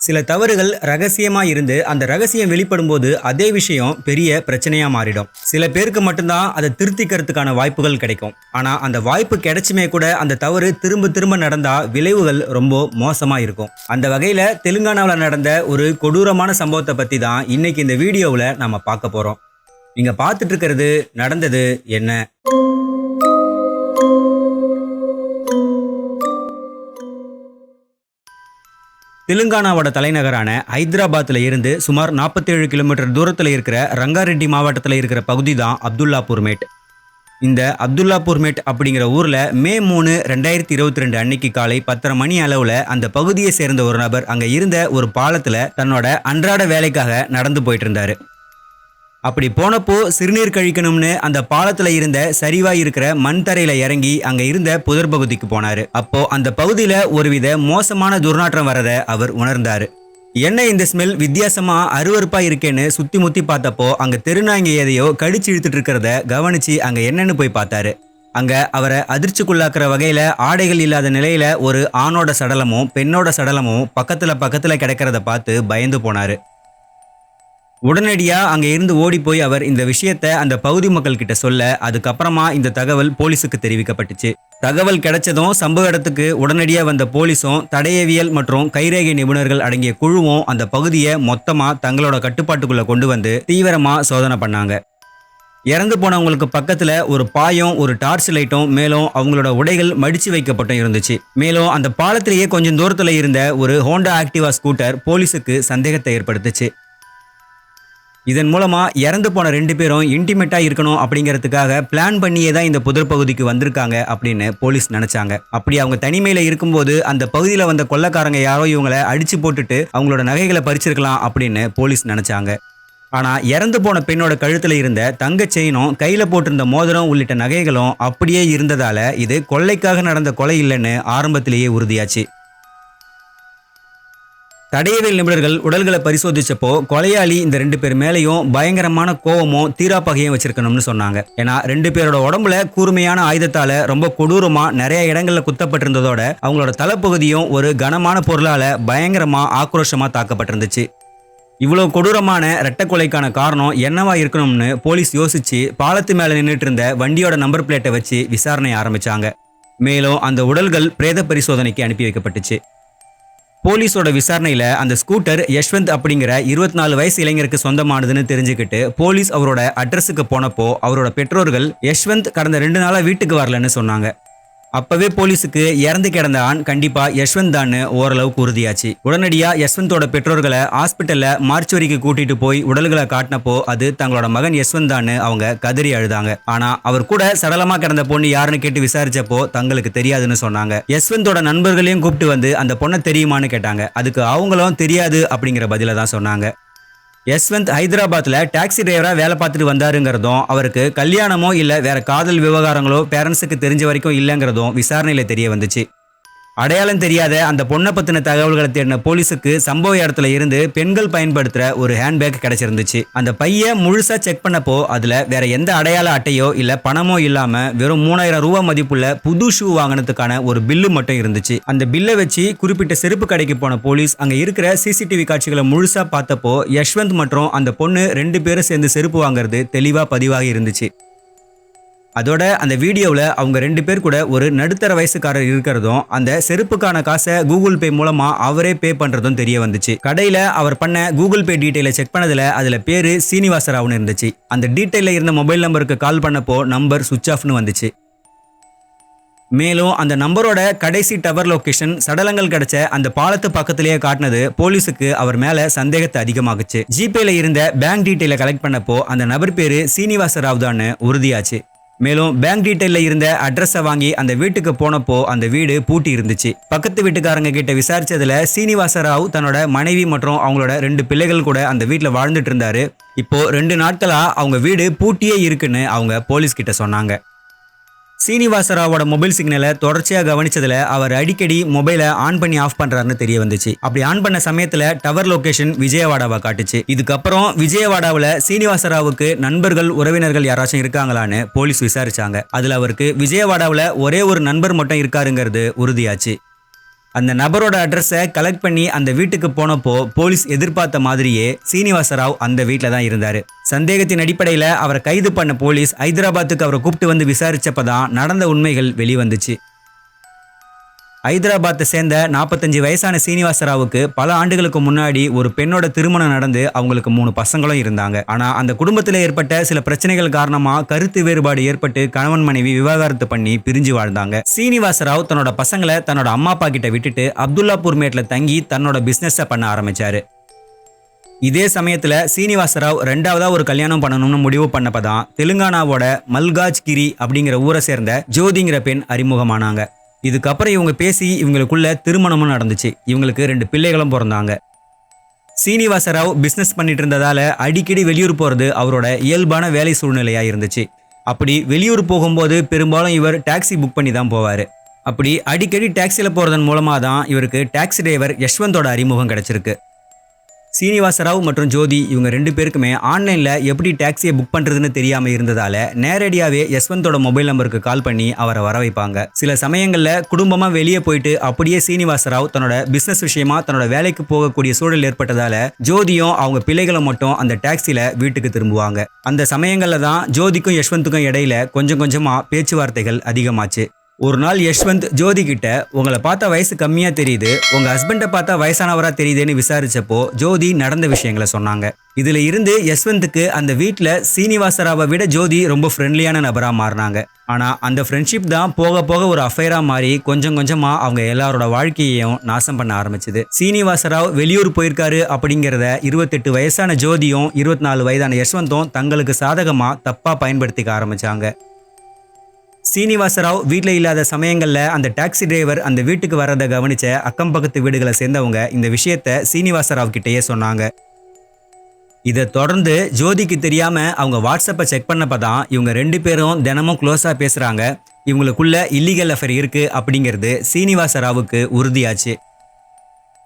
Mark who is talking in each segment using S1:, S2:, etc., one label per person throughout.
S1: சில தவறுகள் ரகசியமா இருந்து அந்த ரகசியம் வெளிப்படும்போது அதே விஷயம் பெரிய பிரச்சனையா மாறிடும். சில பேருக்கு மட்டும்தான் அதை திருத்திக்கிறதுக்கான வாய்ப்புகள் கிடைக்கும். ஆனா அந்த வாய்ப்பு கிடைச்சுமே கூட அந்த தவறு திரும்ப திரும்ப நடந்தா விளைவுகள் ரொம்ப மோசமா இருக்கும். அந்த வகையில தெலுங்கானாவில் நடந்த ஒரு கொடூரமான சம்பவத்தை பத்தி தான் இன்னைக்கு இந்த வீடியோவில் நாம பார்க்க போறோம். நீங்க பார்த்துட்டு இருக்கிறது நடந்தது என்ன? தெலுங்கானாவோட தலைநகரான ஹைதராபாத்தில் இருந்து சுமார் 47 கிலோமீட்டர் தூரத்தில் இருக்கிற ரங்காரெட்டி மாவட்டத்தில் இருக்கிற பகுதி தான் அப்துல்லாபூர்மேட். இந்த அப்துல்லாபூர்மேட் அப்படிங்கிற ஊரில் மே 3, 2022 அன்னைக்கு காலை 10:30 மணி அளவில் அந்த பகுதியை சேர்ந்த ஒரு நபர் அங்கே இருந்த ஒரு பாலத்தில் தன்னோட அன்றாட வேலைக்காக நடந்து போயிட்டு இருந்தாரு. அப்படி போனப்போ சிறுநீர் கழிக்கணும்னு அந்த பாலத்துல இருந்த சரிவா இருக்கிற மண் தரையில இறங்கி அங்க இருந்த புதர் பகுதிக்கு போனாரு. அப்போ அந்த பகுதியில ஒருவித மோசமான துர்நாற்றம் வரத அவர் உணர்ந்தாரு. என்ன இந்த ஸ்மெல் வித்தியாசமா அருவருப்பா இருக்கேன்னு சுத்தி முத்தி பார்த்தப்போ அங்க தெருநாய்ங்க எதையோ கடிச்சு இழுத்துட்டு இருக்கிறத கவனிச்சு அங்க என்னன்னு போய் பார்த்தாரு. அங்க அவரை அதிர்ச்சிக்குள்ளாக்குற வகையில ஆடைகள் இல்லாத நிலையில ஒரு ஆணோட சடலமும் பெண்ணோட சடலமும் பக்கத்துல கிடக்கிறத பார்த்து பயந்து போனாரு. உடனடியா அங்க இருந்து ஓடி போய் அவர் இந்த விஷயத்த அந்த பகுதி மக்கள் கிட்ட சொல்ல, அதுக்கப்புறமா இந்த தகவல் போலீஸுக்கு தெரிவிக்கப்பட்டுச்சு. தகவல் கிடைச்சதும் சம்பவ இடத்துக்கு உடனடியா வந்த போலீஸும் தடயவியல் மற்றும் கைரேகை நிபுணர்கள் அடங்கிய குழுவும் அந்த பகுதியை மொத்தமா தங்களோட கட்டுப்பாட்டுக்குள்ள கொண்டு வந்து தீவிரமா சோதனை பண்ணாங்க. இறந்து போனவங்களுக்கு பக்கத்துல ஒரு பாயும் ஒரு டார்ச் லைட்டும் மேலும் அவங்களோட உடைகள் மடிச்சு வைக்கப்பட்டும் இருந்துச்சு. மேலும் அந்த பாலத்திலேயே கொஞ்சம் தூரத்துல இருந்த ஒரு ஹோண்டா ஆக்டிவா ஸ்கூட்டர் போலீஸுக்கு சந்தேகத்தை ஏற்படுத்துச்சு. இதன் மூலமா இறந்து போன 2 பேரும் இன்டிமேட்டா இருக்கணும் அப்படிங்கிறதுக்காக பிளான் பண்ணியே தான் இந்த புதர் பகுதிக்கு வந்திருக்காங்க அப்படின்னு போலீஸ் நினைச்சாங்க. அப்படி அவங்க தனிமையில இருக்கும்போது அந்த பகுதியில வந்த கொள்ளைக்காரங்க யாரோ இவங்களை அடிச்சு போட்டுட்டு அவங்களோட நகைகளை பறிச்சிருக்கலாம் அப்படின்னு போலீஸ் நினைச்சாங்க. ஆனா இறந்து போன பெண்ணோட கழுத்துல இருந்த தங்க செயினும் கையில போட்டிருந்த மோதிரம் உள்ளிட்ட நகைகளும் அப்படியே இருந்ததால இது கொள்ளைக்காக நடந்த கொலை இல்லைன்னு ஆரம்பத்திலேயே உறுதியாச்சு. தடயவியல் நிபுணர்கள் உடல்களை பரிசோதிச்சப்போ கொலையாளி இந்த 2 பேர் மேலேயும் பயங்கரமான கோவமும் தீராப்பகையும் வச்சிருக்கணும்னு சொன்னாங்க. ஏன்னா 2 பேரோட உடம்புல கூர்மையான ஆயுதத்தால ரொம்ப கொடூரமா நிறைய இடங்கள்ல குத்தப்பட்டிருந்ததோட அவங்களோட தலைப்பகுதியும் ஒரு கனமான பொருளால பயங்கரமா ஆக்ரோஷமா தாக்கப்பட்டிருந்துச்சு. இவ்வளவு கொடூரமான இரட்டை கொலைக்கான காரணம் என்னவா இருக்கணும்னு போலீஸ் யோசிச்சு பாலத்து மேல நின்றுட்டு இருந்த வண்டியோட நம்பர் பிளேட்டை வச்சு விசாரணை ஆரம்பிச்சாங்க. மேலும் அந்த உடல்கள் பிரேத பரிசோதனைக்கு அனுப்பி வைக்கப்பட்டுச்சு. போலீஸோட விசாரணையில அந்த ஸ்கூட்டர் யஷ்வந்த் அப்படிங்கிற 24 வயசு இளைஞருக்கு சொந்தமானதுன்னு தெரிஞ்சுக்கிட்டு போலீஸ் அவரோட அட்ரஸுக்கு போனப்போ அவரோட பெற்றோர்கள் யஷ்வந்த் கடந்த 2 நாளா வீட்டுக்கு வரலன்னு சொன்னாங்க. அப்பவே போலீஸுக்கு இறந்து கிடந்த ஆண் கண்டிப்பா யஷ்வந்த் தான் ஓரளவுக்கு உறுதியாச்சு. உடனடியா யஷ்வந்தோட பெற்றோர்களை ஹாஸ்பிட்டல்ல மார்ச்சுவரிக்கு கூட்டிட்டு போய் உடல்களை காட்டினப்போ அது தங்களோட மகன் யஷ்வந்த் தான் அவங்க கதறி அழுதாங்க. ஆனா அவர் கூட சடலமா கிடந்த பொண்ணு யாருன்னு கேட்டு விசாரிச்சப்போ தங்களுக்கு தெரியாதுன்னு சொன்னாங்க. யஷ்வந்தோட நண்பர்களையும் கூப்பிட்டு வந்து அந்த பொண்ணை தெரியுமான்னு கேட்டாங்க. அதுக்கு அவங்களும் தெரியாது அப்படிங்கிற பதில தான் சொன்னாங்க. யஷ்வந்த் ஹைதராபாத்ல டாக்ஸி டிரைவரா வேலை பார்த்துட்டு வந்தாருங்கிறதும் அவருக்கு கல்யாணமோ இல்ல வேற காதல் விவகாரங்களோ பேரண்ட்ஸுக்கு தெரிஞ்ச வரைக்கும் இல்லைங்கிறதும் விசாரணையில தெரிய வந்துச்சு. அடையாளம் தெரியாத அந்த பொண்ணை பத்தின தகவல்களை தேடின போலீஸுக்கு சம்பவ இடத்துல இருந்து பெண்கள் பயன்படுத்துற ஒரு ஹேண்ட்பேக் கிடைச்சிருந்துச்சு. அந்த பைய முழுசா செக் பண்ணப்போ அதுல வேற எந்த அடையாள அட்டையோ இல்ல பணமோ இல்லாம வெறும் 3000 ரூபாய் மதிப்புள்ள புது ஷூ வாங்கினதுக்கான ஒரு பில்லு மட்டும் இருந்துச்சு. அந்த பில்லை வச்சு குறிப்பிட்ட செருப்பு கடைக்கு போன போலீஸ் அங்க இருக்கிற சிசிடிவி காட்சிகளை முழுசா பார்த்தப்போ யஷ்வந்த் மற்றும் அந்த பொண்ணு 2 பேரும் சேர்ந்து செருப்பு வாங்குறது தெளிவா பதிவாகி இருந்துச்சு. அதோட அந்த வீடியோவில் அவங்க 2 பேர் கூட ஒரு நடுத்தர வயசுக்காரர் இருக்கிறதும் அந்த செருப்புக்கான காசை கூகுள் பே மூலமா அவரே பே பண்றதும் தெரிய வந்துச்சு. கடையில அவர் பண்ண கூகுள் பே டீட்டெயிலை செக் பண்ணதுல அதுல பேரு சீனிவாசராவ்னு இருந்துச்சு. அந்த டீட்டெயில இருந்த மொபைல் நம்பருக்கு கால் பண்ணப்போ நம்பர் சுவிட்ச் ஆஃப்னு வந்துச்சு. மேலும் அந்த நம்பரோட கடைசி டவர் லொகேஷன் சடலங்கள் கிடைச்ச அந்த பாலத்து பக்கத்திலேயே காட்டினது போலீஸுக்கு அவர் மேல சந்தேகத்தை அதிகமாகுச்சு. ஜிபேல இருந்த பேங்க் டீட்டெயிலை கலெக்ட் பண்ணப்போ அந்த நபர் பேரு சீனிவாசராவ் தான் உறுதியாச்சு. மேலும் பேங்க் டீட்டெயில இருந்த அட்ரஸை வாங்கி அந்த வீட்டுக்கு போனப்போ அந்த வீடு பூட்டி இருந்துச்சு. பக்கத்து வீட்டுக்காரங்க கிட்ட விசாரிச்சதுல சீனிவாசராவ் தன்னோட மனைவி மற்றும் அவங்களோட 2 பிள்ளைகள் கூட அந்த வீட்டுல வாழ்ந்துட்டு இருந்தாரு. இப்போ 2 நாட்களா அவங்க வீடு பூட்டியே இருக்குன்னு அவங்க போலீஸ் கிட்ட சொன்னாங்க. சீனிவாசராவோட மொபைல் சிக்னலை தொடர்ச்சியாக கவனிச்சதுல அவர் அடிக்கடி மொபைலை ஆன் பண்ணி ஆஃப் பண்றாருன்னு தெரிய வந்துச்சு. அப்படி ஆன் பண்ண சமயத்துல டவர் லொகேஷன் விஜயவாடாவா காட்டுச்சு. இதுக்கப்புறம் விஜயவாடாவில் சீனிவாசராவுக்கு நண்பர்கள் உறவினர்கள் யாராச்சும் இருக்காங்களான்னு போலீஸ் விசாரிச்சாங்க. அதுல அவருக்கு விஜயவாடாவில் ஒரே ஒரு நண்பர் மட்டும் இருக்காருங்கிறது உறுதியாச்சு. அந்த நபரோட அட்ரஸை கலெக்ட் பண்ணி அந்த வீட்டுக்கு போனப்போ போலீஸ் எதிர்பார்த்த மாதிரியே சீனிவாச ராவ் அந்த வீட்டில் தான் இருந்தாரு. சந்தேகத்தின் அடிப்படையில் அவரை கைது பண்ண போலீஸ் ஹைதராபாத்துக்கு அவரை கூப்பிட்டு வந்து விசாரிச்சப்பதான் நடந்த உண்மைகள் வெளிவந்துச்சு. ஹைதராபாத்தை சேர்ந்த 45 வயசான சீனிவாச ராவுக்கு பல ஆண்டுகளுக்கு முன்னாடி ஒரு பெண்ணோட திருமணம் நடந்து அவங்களுக்கு 3 பசங்களும் இருந்தாங்க. ஆனா அந்த குடும்பத்தில் ஏற்பட்ட சில பிரச்சனைகள் காரணமா கருத்து வேறுபாடு ஏற்பட்டு கணவன் மனைவி விவாகரத்து பண்ணி பிரிஞ்சு வாழ்ந்தாங்க. சீனிவாச ராவ் தன்னோட பசங்களை தன்னோட அம்மா அப்பா கிட்ட விட்டுட்டு அப்துல்லாபூர் மேட்ல தங்கி தன்னோட பிசினஸ் பண்ண ஆரம்பிச்சாரு. இதே சமயத்துல சீனிவாச ராவ் 2வதா ஒரு கல்யாணம் பண்ணணும்னு முடிவு பண்ணப்பதான் தெலுங்கானாவோட மல்காஜ்கிரி அப்படிங்கிற ஊரை சேர்ந்த ஜோதிங்கிற பெண் அறிமுகமானாங்க. இதுக்கப்புறம் இவங்க பேசி இவங்களுக்குள்ள திருமணமும் நடந்துச்சு. இவங்களுக்கு 2 பிள்ளைகளும் பிறந்தாங்க. சீனிவாச ராவ் பிஸ்னஸ் பண்ணிட்டு இருந்ததால அடிக்கடி வெளியூர் போகிறது அவரோட இயல்பான வேலை சூழ்நிலையாக இருந்துச்சு. அப்படி வெளியூர் போகும்போது பெரும்பாலும் இவர் டாக்ஸி புக் பண்ணி தான் போவார். அப்படி அடிக்கடி டாக்ஸியில் போகிறதன் மூலமாக தான் இவருக்கு டாக்ஸி டிரைவர் யஷ்வந்தோட அறிமுகம் கிடச்சிருக்கு. சீனிவாச ராவ் மற்றும் ஜோதி இவங்க 2 பேருக்குமே ஆன்லைனில் எப்படி டாக்ஸியை புக் பண்ணுறதுன்னு தெரியாமல் இருந்ததால நேரடியாகவே யஷ்வந்தோட மொபைல் நம்பருக்கு கால் பண்ணி அவரை வர வைப்பாங்க. சில சமயங்களில் குடும்பமாக வெளியே போயிட்டு அப்படியே சீனிவாச ராவ் தன்னோட பிஸ்னஸ் விஷயமா தன்னோட வேலைக்கு போகக்கூடிய சூழல் ஏற்பட்டதால ஜோதியும் அவங்க பிள்ளைகளும் மட்டும் அந்த டாக்ஸியில் வீட்டுக்கு திரும்புவாங்க. அந்த சமயங்களில் தான் ஜோதிக்கும் யஷ்வந்துக்கும் இடையில கொஞ்சம் கொஞ்சமாக பேச்சுவார்த்தைகள் அதிகமாச்சு. ஒரு நாள் யஷ்வந்த் ஜோதி கிட்ட உங்களை பார்த்தா வயசு கம்மியாக தெரியுது, உங்கள் ஹஸ்பண்டை பார்த்தா வயசானவராக தெரியுதுன்னு விசாரிச்சப்போ ஜோதி நடந்த விஷயங்களை சொன்னாங்க. இதில் இருந்து யஷ்வந்துக்கு அந்த வீட்டில் சீனிவாச ராவை விட ஜோதி ரொம்ப ஃப்ரெண்ட்லியான நபராக மாறினாங்க. ஆனால் அந்த ஃப்ரெண்ட்ஷிப் தான் போக போக ஒரு அஃபைராக மாறி கொஞ்சம் கொஞ்சமாக அவங்க எல்லாரோட வாழ்க்கையையும் நாசம் பண்ண ஆரம்பிச்சுது. சீனிவாச ராவ் வெளியூர் போயிருக்காரு அப்படிங்கிறத 28 வயசான ஜோதியும் 24 வயதான யஷ்வந்தும் தங்களுக்கு சாதகமாக தப்பாக பயன்படுத்திக்க ஆரம்பித்தாங்க. சீனிவாச ராவ் வீட்டில் இல்லாத சமயங்களில் அந்த டாக்ஸி டிரைவர் அந்த வீட்டுக்கு வர்றதை கவனிச்ச அக்கம் பக்கத்து வீடுகளை சேர்ந்தவங்க இந்த விஷயத்த சீனிவாச ராவ் கிட்டேயே சொன்னாங்க. இதை தொடர்ந்து ஜோதிக்கு தெரியாம அவங்க வாட்ஸ்அப்பை செக் பண்ணப்பதான் இவங்க 2 பேரும் தினமும் க்ளோஸாக பேசுறாங்க, இவங்களுக்குள்ள இல்லீகல் அஃபேர் இருக்கு அப்படிங்கிறது சீனிவாச ராவுக்கு உறுதியாச்சு.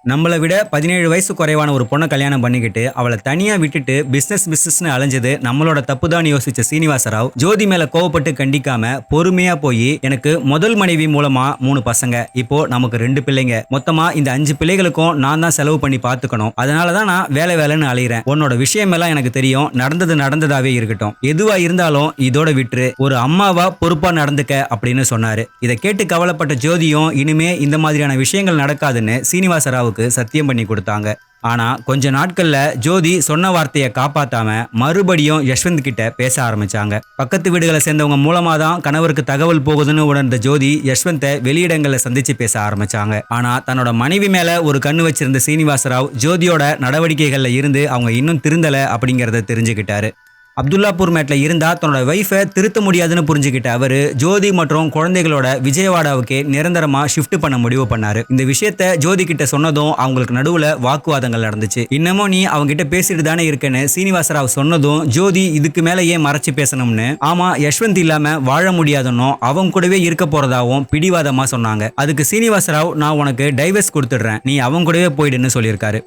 S1: நம்மளை விட 17 வயசு குறைவான ஒரு பொண்ணை கல்யாணம் பண்ணிக்கிட்டு அவளை தனியாக விட்டுட்டு பிஸ்னஸ்னு அலைஞ்சது நம்மளோட தப்பு தான் யோசிச்ச சீனிவாச ராவ் ஜோதி மேலே கோவப்பட்டு கண்டிக்காம பொறுமையாக போய் எனக்கு முதல் மனைவி மூலமா 3 பசங்க, இப்போ நமக்கு 2 பிள்ளைங்க, மொத்தமா இந்த 5 பிள்ளைகளுக்கும் நான் தான் செலவு பண்ணி பார்த்துக்கணும், அதனால தான் நான் வேலைன்னு அலையிறேன், உன்னோட விஷயம் எல்லாம் எனக்கு தெரியும், நடந்ததாவே இருக்கட்டும், எதுவா இருந்தாலும் இதோட விட்டுரு, ஒரு அம்மாவா பொறுப்பா நடந்துக்க அப்படின்னு சொன்னாரு. இதை கேட்டு கவலைப்பட்ட ஜோதியும் இனிமே இந்த மாதிரியான விஷயங்கள் நடக்காதுன்னு சீனிவாச ராவுக்கு சத்தியம் பண்ணி கொடுத்தாங்க. ஆனா கொஞ்ச நாட்கள்ல ஜோதி சொன்ன வார்த்தையை காப்பாத்தாம மறுபடியும் யஷ்வந்த் கிட்ட பேச ஆரம்பிச்சாங்க. பக்கத்து வீடுகளை சேர்ந்தவங்க மூலமா தான் கணவருக்கு தகவல் போகுதுன்னு உணர்ந்த ஜோதி யஷ்வந்தை வெளியிடங்களை சந்திச்சு பேச ஆரம்பிச்சாங்க. ஆனா தன்னோட மனைவி மேல ஒரு கண்ணு வச்சிருந்த சீனிவாச ராவ் ஜோதியோட நடவடிக்கைகள்ல இருந்து அவங்க இன்னும் திருந்தல அப்படிங்கறத தெரிஞ்சுக்கிட்டாரு. அப்துல்லாபூர் மேட்ல இருந்தா தன்னோட வைஃபை திருத்த முடியாதுன்னு புரிஞ்சுக்கிட்ட அவரு ஜோதி மற்றும் குழந்தைகளோட விஜயவாடாவுக்கு நிரந்தரமா ஷிஃப்ட் பண்ண முடிவு பண்ணாரு. இந்த விஷயத்த ஜோதி கிட்ட சொன்னதும் அவங்களுக்கு நடுவுல வாக்குவாதங்கள் நடந்துச்சு. இன்னமும் நீ அவங்க கிட்ட பேசிட்டு தானே இருக்கேன்னு சீனிவாச ராவ் சொன்னதும் ஜோதி இதுக்கு மேல ஏன் மறைச்சு பேசணும்னு, ஆமா யஷ்வந்த் இல்லாம வாழ முடியாதுன்னு அவங்க கூடவே இருக்க போறதாவும் பிடிவாதமா சொன்னாங்க. அதுக்கு சீனிவாச ராவ் நான் உனக்கு டைவர்ஸ் கொடுத்துடுறேன், நீ அவங்க கூடவே போயிடுன்னு சொல்லியிருக்காரு.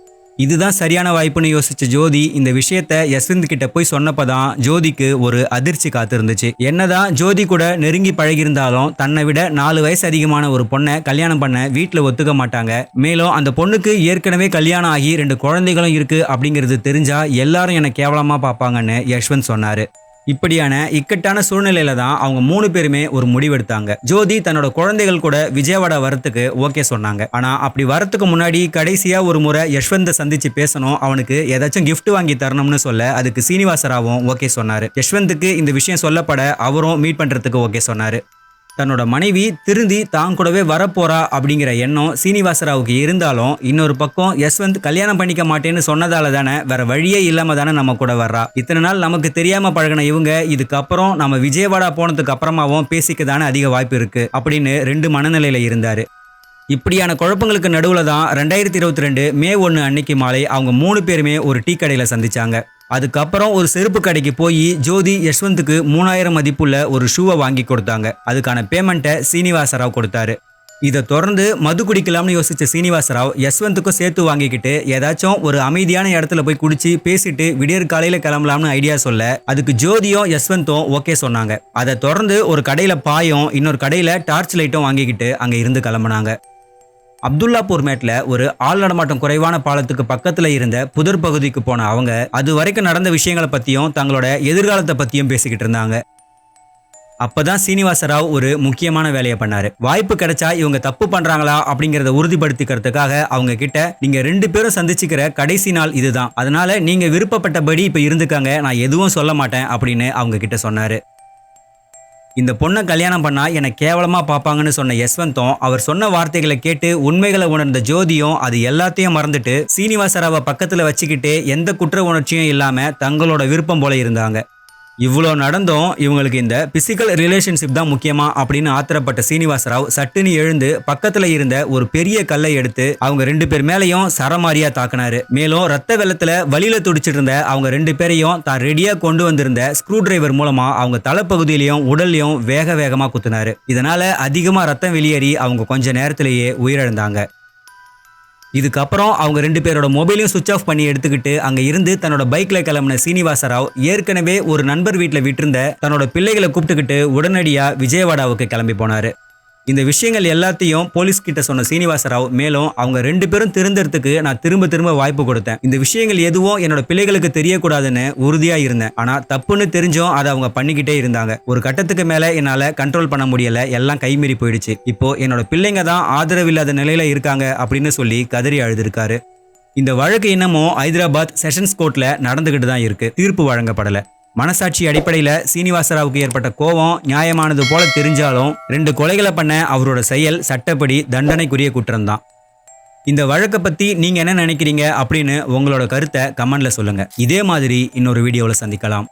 S1: இதுதான் சரியான வாய்ப்புன்னு யோசிச்ச ஜோதி இந்த விஷயத்த யஷ்வந்த் கிட்ட போய் சொன்னப்பதான் ஜோதிக்கு ஒரு அதிர்ச்சி காத்திருந்துச்சு. என்னதான் ஜோதி கூட நெருங்கி பழகியிருந்தாலும் தன்னை விட 4 வயசு அதிகமான ஒரு பொண்ணை கல்யாணம் பண்ண வீட்டில் ஒத்துக்க மாட்டாங்க. மேலும் அந்த பொண்ணுக்கு ஏற்கனவே கல்யாணம் ஆகி 2 குழந்தைகளும் இருக்கு அப்படிங்கிறது தெரிஞ்சா எல்லாரும் என்னை கேவலமா பார்ப்பாங்கன்னு யஷ்வந்த் சொன்னாரு. இப்படியான இக்கட்டான சூழ்நிலையில தான் அவங்க 3 பேருமே ஒரு முடிவெடுத்தாங்க. ஜோதி தன்னோட குழந்தைகள் கூட விஜயவாடா வரத்துக்கு ஓகே சொன்னாங்க. ஆனா அப்படி வரத்துக்கு முன்னாடி கடைசியா ஒரு முறை யஷ்வந்தை சந்திச்சு பேசணும், அவனுக்கு ஏதாச்சும் கிஃப்ட் வாங்கி தரணும்னு சொல்ல அதுக்கு சீனிவாச ராவும் ஓகே சொன்னாரு. யஷ்வந்துக்கு இந்த விஷயம் சொல்லப்பட அவரும் மீட் பண்றதுக்கு ஓகே சொன்னாரு. தன்னோட மனைவி திருந்தி தான் கூடவே வரப்போறா அப்படிங்கிற எண்ணம் சீனிவாச ராவுக்கு இருந்தாலும் இன்னொரு பக்கம் யஷ்வந்த் கல்யாணம் பண்ணிக்க மாட்டேன்னு சொன்னதால தானே வேற வழியே இல்லாம தானே நம்ம கூட வர்றா. இத்தனை நாள் நமக்கு தெரியாம பழகின இவங்க இதுக்கப்புறம் நம்ம விஜயவாடா போனதுக்கு அப்புறமாவும் பேசிக்க தானே அதிக வாய்ப்பு இருக்கு அப்படின்னு 2 மனநிலையில இருந்தாரு. இப்படியான குழப்பங்களுக்கு நடுவுல தான் 2022 மே 1 அன்னைக்கு மாலை அவங்க 3 பேருமே ஒரு டீ கடையில சந்திச்சாங்க. அதுக்கப்புறம் ஒரு செருப்பு கடைக்கு போய் ஜோதி யஷ்வந்துக்கு 3000 மதிப்புள்ள ஒரு ஷூவை வாங்கி கொடுத்தாங்க. அதுக்கான பேமெண்ட்டை சீனிவாச ராவ் கொடுத்தாரு. இதை தொடர்ந்து மது குடிக்கலாம்னு யோசிச்ச சீனிவாச ராவ் யஷ்வந்துக்கும் சேர்த்து வாங்கிக்கிட்டு ஏதாச்சும் ஒரு அமைதியான இடத்துல போய் குடிச்சு பேசிட்டு விடியற் காலையில கிளம்பலாம்னு ஐடியா சொல்ல அதுக்கு ஜோதியும் யஷ்வந்தும் ஓகே சொன்னாங்க. அதை தொடர்ந்து ஒரு கடையில பாயும் இன்னொரு கடையில டார்ச் லைட்டும் வாங்கிக்கிட்டு அங்க இருந்து கிளம்புனாங்க. அப்துல்லாபூர் மேட்ல ஒரு ஆள் நடமாட்டம் குறைவான பாலத்துக்கு பக்கத்துல இருந்த புதர் பகுதிக்கு போன அவங்க அது வரைக்கும் நடந்த விஷயங்களை பத்தியும் தங்களோட எதிர்காலத்தை பத்தியும் பேசிக்கிட்டு இருந்தாங்க. அப்பதான் சீனிவாசராவ் ஒரு முக்கியமான வேலையை பண்ணாரு. வாய்ப்பு கிடைச்சா இவங்க தப்பு பண்றாங்களா அப்படிங்கறத உறுதிப்படுத்திக்கிறதுக்காக அவங்க கிட்ட, நீங்க 2 பேரும் சந்திச்சுக்கிற கடைசி நாள் இதுதான், அதனால நீங்க விருப்பப்பட்டபடி இப்ப இருந்துக்காங்க, நான் எதுவும் சொல்ல மாட்டேன் அப்படின்னு அவங்க கிட்ட சொன்னாரு. இந்த பொண்ணை கல்யாணம் பண்ணா என்னை கேவலமா பார்ப்பாங்கன்னு சொன்ன யஸ்வந்தும் அவர் சொன்ன வார்த்தைகளை கேட்டு உண்மைகளை உணர்ந்த ஜோதியும் அது எல்லாத்தையும் மறந்துட்டு சீனிவாசராவை பக்கத்துல வச்சுக்கிட்டு எந்த குற்ற உணர்ச்சியும் இல்லாம தங்களோட விருப்பம் போல இருந்தாங்க. இவ்வளோ நடந்தும் இவங்களுக்கு இந்த பிசிக்கல் ரிலேஷன்ஷிப் தான் முக்கியமா அப்படின்னு ஆத்திரப்பட்ட சீனிவாசராவ் சட்டுன்னு எழுந்து பக்கத்துல இருந்த ஒரு பெரிய கல்லை எடுத்து அவங்க 2 பேர் மேலையும் சரமாரியா தாக்குனாரு. மேலும் ரத்த வெள்ளத்துல வலியில துடிச்சிட்டு இருந்த அவங்க 2 பேரையும் தான் ரெடியா கொண்டு வந்திருந்த ஸ்க்ரூ டிரைவர் மூலமா அவங்க தலைப்பகுதியிலையும் உடல்லையும் வேக வேகமா குத்துனாரு. இதனால அதிகமா ரத்தம் வெளியேறி அவங்க கொஞ்ச நேரத்திலேயே உயிரிழந்தாங்க. இதுக்கப்புறம் அவங்க 2 பேரோட மொபைலையும் சுவிட்ச் ஆஃப் பண்ணி எடுத்துக்கிட்டு அங்க இருந்து தன்னோட பைக்ல கிளம்பின சீனிவாசராவ் ஏற்கனவே ஒரு நண்பர் வீட்டுல விட்டிருந்த தன்னோட பிள்ளைகளை கூப்பிட்டுக்கிட்டு உடனடியா விஜயவாடாவுக்கு கிளம்பி போனாரு. இந்த விஷயங்கள் எல்லாத்தையும் போலீஸ் கிட்ட சொன்ன சீனிவாசராவ் மேலும் அவங்க 2 பேரும் திருந்தறதுக்கு நான் திரும்ப வாய்ப்பு கொடுத்தேன், இந்த விஷயங்கள் எதுவும் என்னோட பிள்ளைகளுக்கு தெரியக்கூடாதுன்னு உறுதியா இருந்தேன். ஆனா தப்புன்னு தெரிஞ்சும் அதை அவங்க பண்ணிக்கிட்டே இருந்தாங்க. ஒரு கட்டத்துக்கு மேல என்னால கண்ட்ரோல் பண்ண முடியல, எல்லாம் கைமீறி போயிடுச்சு. இப்போ என்னோட பிள்ளைங்க தான் ஆதரவு இல்லாத நிலையில இருக்காங்க அப்படின்னு சொல்லி கதறி அழுதுருக்காரு. இந்த வழக்கு இன்னமும் ஹைதராபாத் செஷன்ஸ் கோர்ட்ல நடந்துகிட்டு தான் இருக்கு, தீர்ப்பு வழங்கப்படல. மனசாட்சி அடிப்படையில் சீனிவாசராவுக்கு ஏற்பட்ட கோபம் நியாயமானது போல தெரிஞ்சாலும் 2 கொலைகளை பண்ண அவரோட செயல் சட்டப்படி தண்டனைக்குரிய குற்றம்தான். இந்த வழக்கை பத்தி நீங்க என்ன நினைக்கிறீங்க அப்படின்னு உங்களோட கருத்தை கமெண்ட்ல சொல்லுங்க. இதே மாதிரி இன்னொரு வீடியோவில் சந்திக்கலாம்.